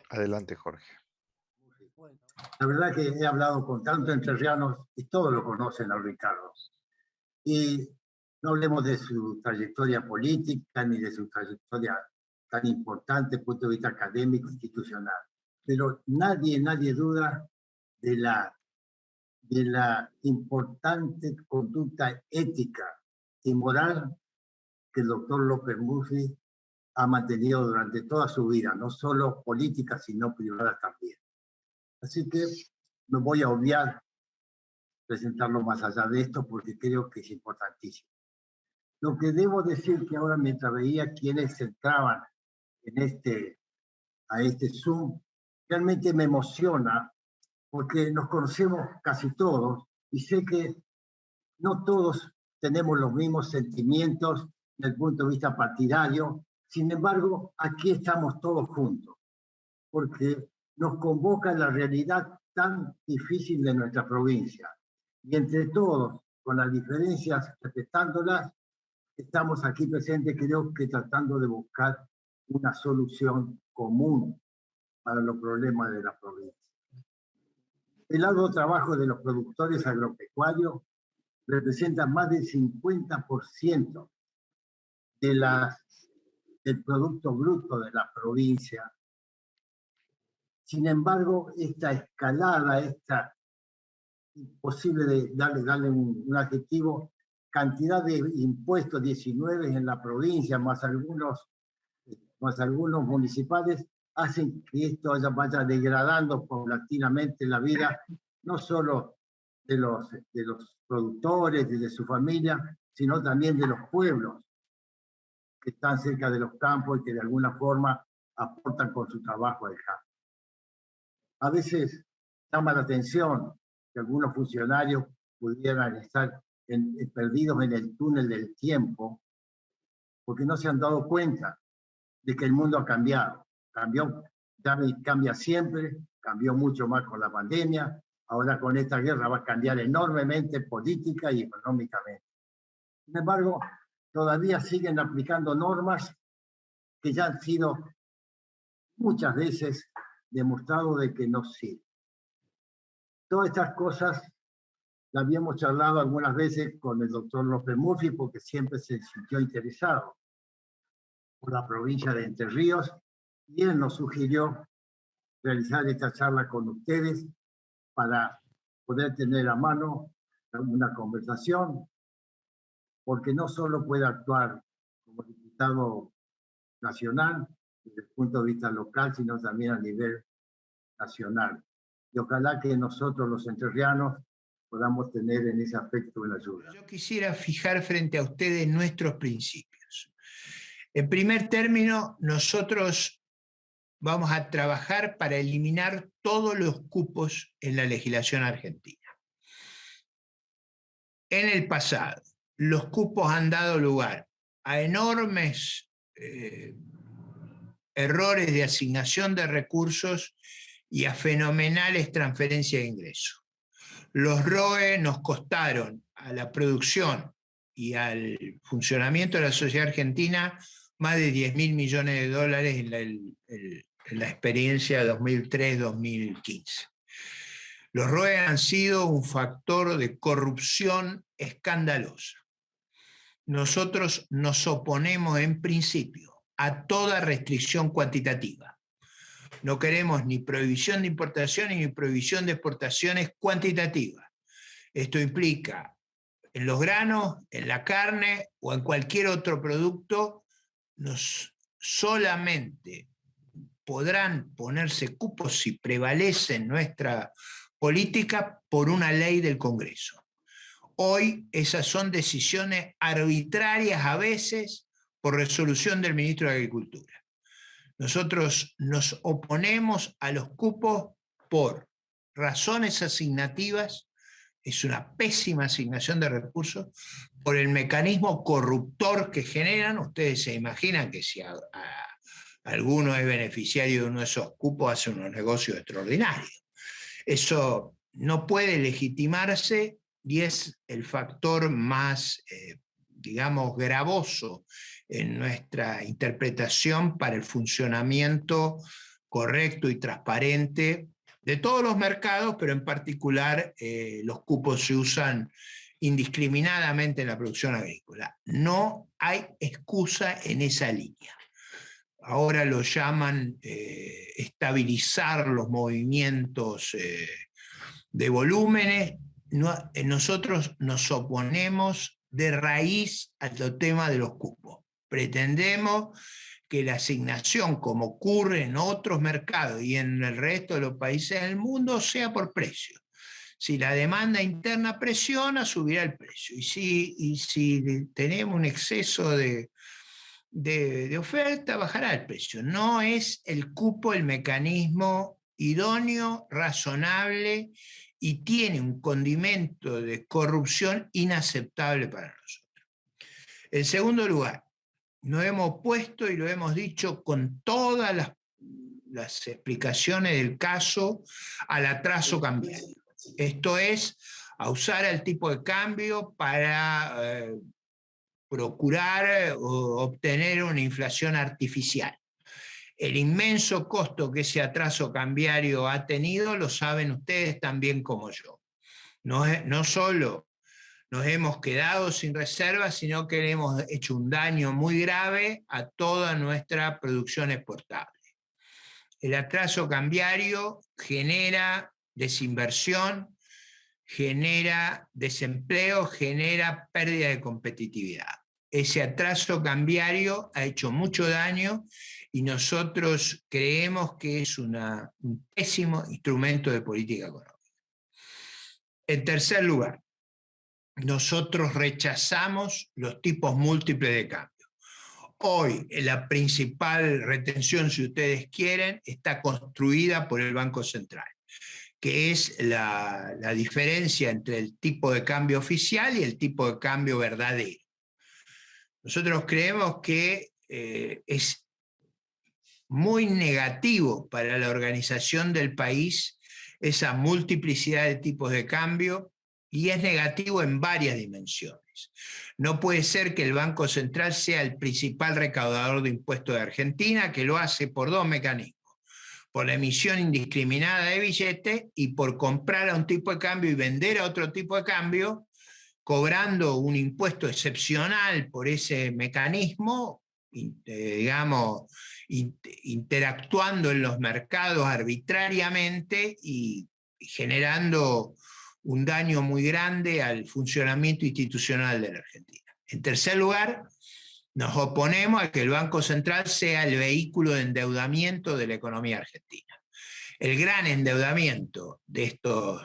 Adelante, Jorge. La verdad que he hablado con tantos entrerrianos y todos lo conocen a Ricardo. Y no hablemos de su trayectoria política ni de su trayectoria tan importante desde el punto de vista académico institucional. Pero nadie duda de la importante conducta ética y moral que el doctor López Murphy ha mantenido durante toda su vida, no solo política, sino privada también. Así que no voy a obviar presentarlo más allá de esto porque creo que es importantísimo. Lo que debo decir que ahora mientras veía quienes entraban a este Zoom, realmente me emociona porque nos conocemos casi todos y sé que no todos tenemos los mismos sentimientos desde el punto de vista partidario. Sin embargo, aquí estamos todos juntos porque nos convoca la realidad tan difícil de nuestra provincia. Y entre todos, con las diferencias, respetándolas, estamos aquí presentes, creo que tratando de buscar una solución común para los problemas de la provincia. El arduo trabajo de los productores agropecuarios representa más del 50% del Producto Bruto de la provincia. Sin embargo, esta escalada, esta imposible de darle un adjetivo, cantidad de impuestos, 19 en la provincia, más algunos municipales, hacen que esto vaya degradando paulatinamente la vida, no solo de los productores, de su familia, sino también de los pueblos que están cerca de los campos y que de alguna forma aportan con su trabajo al campo. A veces llama la atención que algunos funcionarios pudieran estar perdidos en el túnel del tiempo porque no se han dado cuenta de que el mundo ha cambiado. Cambia siempre, cambió mucho más con la pandemia, ahora con esta guerra va a cambiar enormemente política y económicamente. Sin embargo, todavía siguen aplicando normas que ya han sido muchas veces demostrado de que no sirven. Todas estas cosas las habíamos charlado algunas veces con el doctor López Murphy porque siempre se sintió interesado por la provincia de Entre Ríos y él nos sugirió realizar esta charla con ustedes para poder tener a mano una conversación, porque no solo puede actuar como diputado nacional desde el punto de vista local, sino también a nivel nacional. Y ojalá que nosotros los entrerrianos podamos tener en ese aspecto una ayuda. Yo quisiera fijar frente a ustedes nuestros principios. En primer término, nosotros vamos a trabajar para eliminar todos los cupos en la legislación argentina. En el pasado, los cupos han dado lugar a enormes errores de asignación de recursos y a fenomenales transferencias de ingresos. Los ROE nos costaron a la producción y al funcionamiento de la sociedad argentina más de 10.000 millones de dólares en la experiencia 2003-2015. Los ROE han sido un factor de corrupción escandalosa. Nosotros nos oponemos en principio a toda restricción cuantitativa. No queremos ni prohibición de importaciones ni prohibición de exportaciones cuantitativas. Esto implica en los granos, en la carne o en cualquier otro producto, solamente podrán ponerse cupos si prevalece nuestra política por una ley del Congreso. Hoy esas son decisiones arbitrarias a veces por resolución del ministro de Agricultura. Nosotros nos oponemos a los cupos por razones asignativas, es una pésima asignación de recursos, por el mecanismo corruptor que generan. Ustedes se imaginan que si alguno es beneficiario de uno de esos cupos hace unos negocios extraordinarios. Eso no puede legitimarse y es el factor más, digamos, gravoso en nuestra interpretación para el funcionamiento correcto y transparente de todos los mercados, pero en particular los cupos se usan indiscriminadamente en la producción agrícola. No hay excusa en esa línea. Ahora lo llaman estabilizar los movimientos de volúmenes. Nosotros nos oponemos de raíz al tema de los cupos. Pretendemos que la asignación, como ocurre en otros mercados y en el resto de los países del mundo, sea por precio. Si la demanda interna presiona, subirá el precio. Y si tenemos un exceso de oferta, bajará el precio. No es el cupo el mecanismo idóneo, razonable, y tiene un condimento de corrupción inaceptable para nosotros. En segundo lugar, nos hemos opuesto, y lo hemos dicho con todas las explicaciones del caso, al atraso cambiario. Esto es, a usar el tipo de cambio para procurar obtener una inflación artificial. El inmenso costo que ese atraso cambiario ha tenido lo saben ustedes tan bien como yo. No solo nos hemos quedado sin reservas, sino que le hemos hecho un daño muy grave a toda nuestra producción exportable. El atraso cambiario genera desinversión, genera desempleo, genera pérdida de competitividad. Ese atraso cambiario ha hecho mucho daño y nosotros creemos que es un pésimo instrumento de política económica. En tercer lugar, nosotros rechazamos los tipos múltiples de cambio. Hoy la principal retención, si ustedes quieren, está construida por el Banco Central, que es la diferencia entre el tipo de cambio oficial y el tipo de cambio verdadero. Nosotros creemos que es muy negativo para la organización del país esa multiplicidad de tipos de cambio, y es negativo en varias dimensiones. No puede ser que el Banco Central sea el principal recaudador de impuestos de Argentina, que lo hace por dos mecanismos: por la emisión indiscriminada de billetes y por comprar a un tipo de cambio y vender a otro tipo de cambio, cobrando un impuesto excepcional por ese mecanismo, digamos, interactuando en los mercados arbitrariamente y generando un daño muy grande al funcionamiento institucional de la Argentina. En tercer lugar, nos oponemos a que el Banco Central sea el vehículo de endeudamiento de la economía argentina. El gran endeudamiento de estos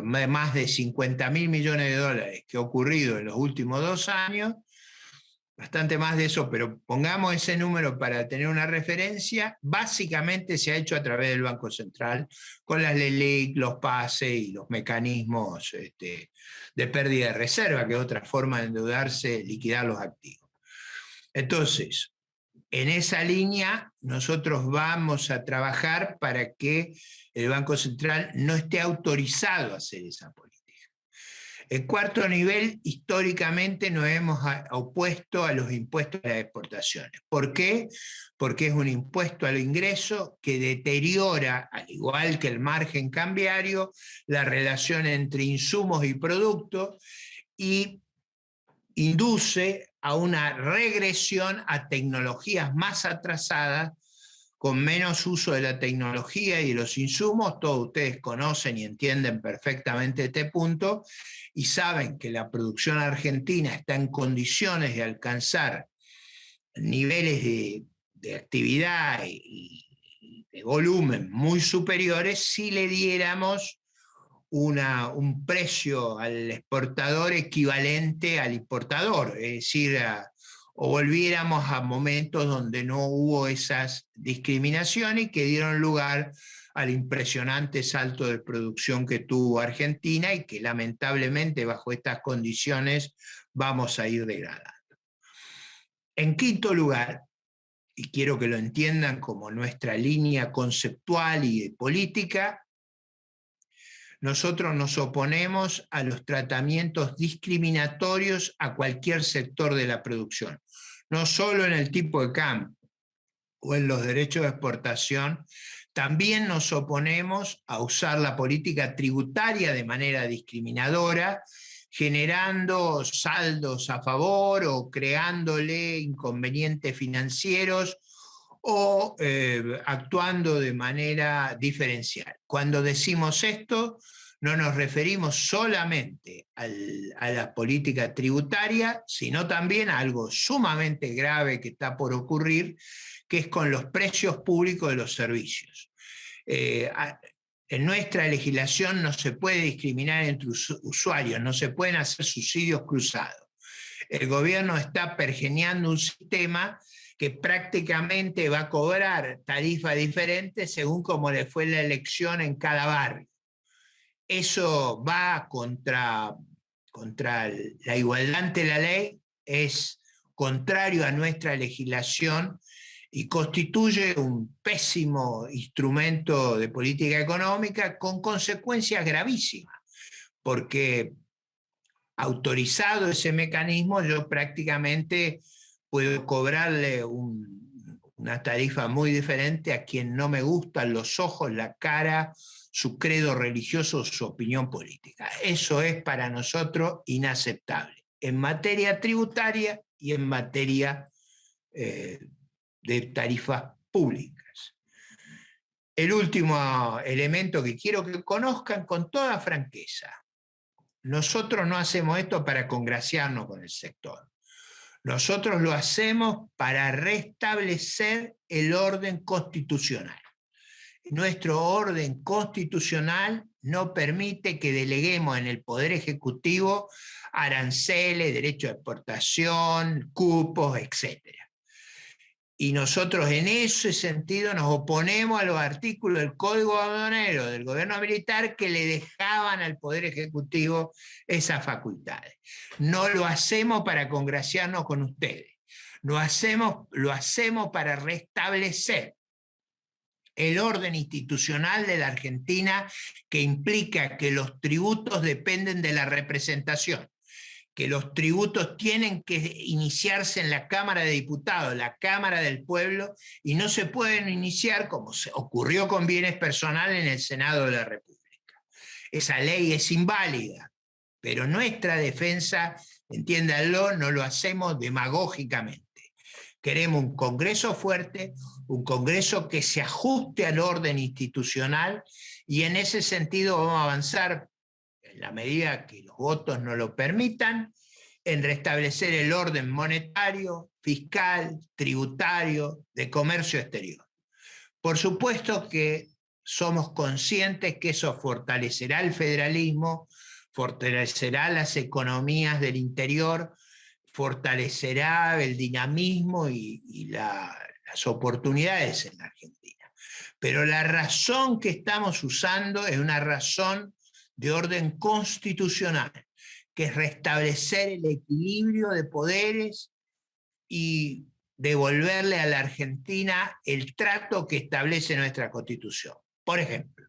más de 50.000 millones de dólares que ha ocurrido en los últimos 2 años, bastante más de eso, pero pongamos ese número para tener una referencia, básicamente se ha hecho a través del Banco Central, con las LELIQ, los PASE y los mecanismos de pérdida de reserva, que es otra forma de endeudarse, liquidar los activos. Entonces, en esa línea, nosotros vamos a trabajar para que el Banco Central no esté autorizado a hacer esa política. En cuarto nivel, históricamente nos hemos opuesto a los impuestos a las exportaciones. ¿Por qué? Porque es un impuesto al ingreso que deteriora, al igual que el margen cambiario, la relación entre insumos y productos y induce a una regresión a tecnologías más atrasadas, con menos uso de la tecnología y de los insumos. Todos ustedes conocen y entienden perfectamente este punto y saben que la producción argentina está en condiciones de alcanzar niveles de actividad y de volumen muy superiores si le diéramos un precio al exportador equivalente al importador, es decir, o volviéramos a momentos donde no hubo esas discriminaciones que dieron lugar al impresionante salto de producción que tuvo Argentina y que lamentablemente bajo estas condiciones vamos a ir degradando. En quinto lugar, y quiero que lo entiendan como nuestra línea conceptual y política, nosotros nos oponemos a los tratamientos discriminatorios a cualquier sector de la producción, no solo en el tipo de cambio o en los derechos de exportación, También nos oponemos a usar la política tributaria de manera discriminadora, generando saldos a favor o creándole inconvenientes financieros o actuando de manera diferencial. Cuando decimos esto, no nos referimos solamente a la política tributaria, sino también a algo sumamente grave que está por ocurrir, que es con los precios públicos de los servicios. En nuestra legislación no se puede discriminar entre usuarios, no se pueden hacer subsidios cruzados. El gobierno está pergeñando un sistema que prácticamente va a cobrar tarifas diferentes según cómo le fue la elección en cada barrio. Eso va contra la igualdad ante la ley, es contrario a nuestra legislación y constituye un pésimo instrumento de política económica con consecuencias gravísimas, porque autorizado ese mecanismo yo prácticamente puedo cobrarle una tarifa muy diferente a quien no me gustan los ojos, la cara, su credo religioso, su opinión política. Eso es para nosotros inaceptable en materia tributaria y en materia de tarifas públicas. El último elemento que quiero que conozcan con toda franqueza: nosotros no hacemos esto para congraciarnos con el sector. Nosotros lo hacemos para restablecer el orden constitucional. Nuestro orden constitucional no permite que deleguemos en el Poder Ejecutivo aranceles, derecho de exportación, cupos, etc. Y nosotros en ese sentido nos oponemos a los artículos del Código Aduanero del gobierno militar que le dejaban al Poder Ejecutivo esas facultades. No lo hacemos para congraciarnos con ustedes, lo hacemos para restablecer el orden institucional de la Argentina, que implica que los tributos dependen de la representación, que los tributos tienen que iniciarse en la Cámara de Diputados, la Cámara del Pueblo, y no se pueden iniciar, como ocurrió con bienes personales, en el Senado de la República. Esa ley es inválida, pero nuestra defensa, entiéndanlo, no lo hacemos demagógicamente. Queremos un Congreso fuerte, un Congreso que se ajuste al orden institucional, y en ese sentido vamos a avanzar, en la medida que los votos nos lo permitan, en restablecer el orden monetario, fiscal, tributario, de comercio exterior. Por supuesto que somos conscientes que eso fortalecerá el federalismo, fortalecerá las economías del interior, fortalecerá el dinamismo y las oportunidades en la Argentina. Pero la razón que estamos usando es una razón de orden constitucional, que es restablecer el equilibrio de poderes y devolverle a la Argentina el trato que establece nuestra Constitución. Por ejemplo,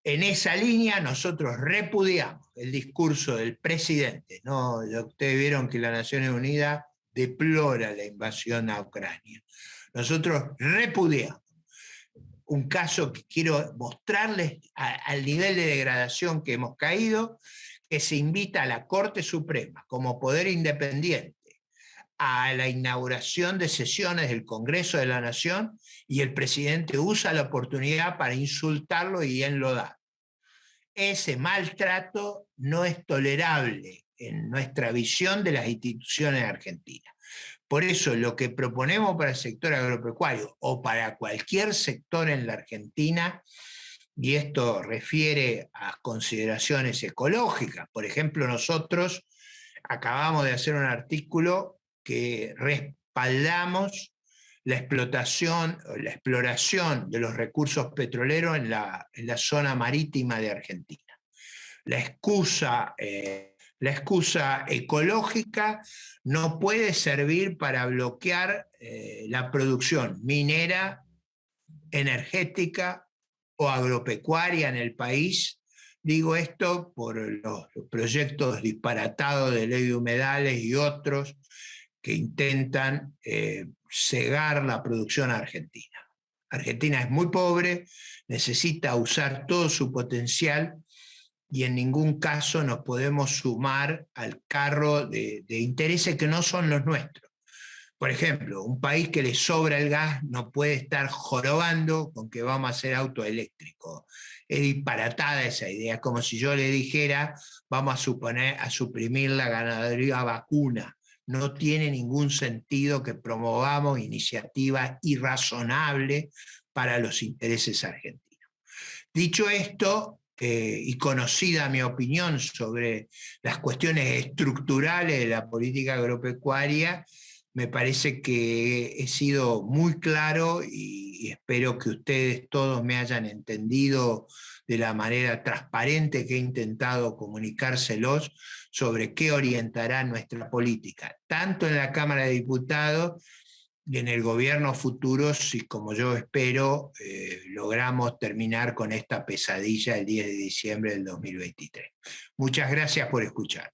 en esa línea nosotros repudiamos el discurso del presidente, ¿no? Ustedes vieron que las Naciones Unidas deplora la invasión a Ucrania. Nosotros repudiamos un caso que quiero mostrarles al nivel de degradación que hemos caído, que se invita a la Corte Suprema como poder independiente a la inauguración de sesiones del Congreso de la Nación, y el presidente usa la oportunidad para insultarlo y enlodar. Ese maltrato no es tolerable en nuestra visión de las instituciones argentinas. Por eso lo que proponemos para el sector agropecuario o para cualquier sector en la Argentina, y esto refiere a consideraciones ecológicas, por ejemplo, nosotros acabamos de hacer un artículo que respaldamos la explotación, la exploración de los recursos petroleros en la zona marítima de Argentina. La excusa ecológica no puede servir para bloquear la producción minera, energética o agropecuaria en el país. Digo esto por los proyectos disparatados de ley de humedales y otros que intentan cegar la producción argentina. Argentina es muy pobre, necesita usar todo su potencial y en ningún caso nos podemos sumar al carro de intereses que no son los nuestros. Por ejemplo, un país que le sobra el gas no puede estar jorobando con que vamos a hacer auto eléctrico. Es disparatada esa idea, es como si yo le dijera vamos a suprimir la ganadería vacuna. No tiene ningún sentido que promovamos iniciativas irrazonables para los intereses argentinos. Dicho esto, y conocida mi opinión sobre las cuestiones estructurales de la política agropecuaria, me parece que he sido muy claro y espero que ustedes todos me hayan entendido de la manera transparente que he intentado comunicárselos sobre qué orientará nuestra política, tanto en la Cámara de Diputados y en el gobierno futuro, si como yo espero, logramos terminar con esta pesadilla el 10 de diciembre del 2023. Muchas gracias por escuchar.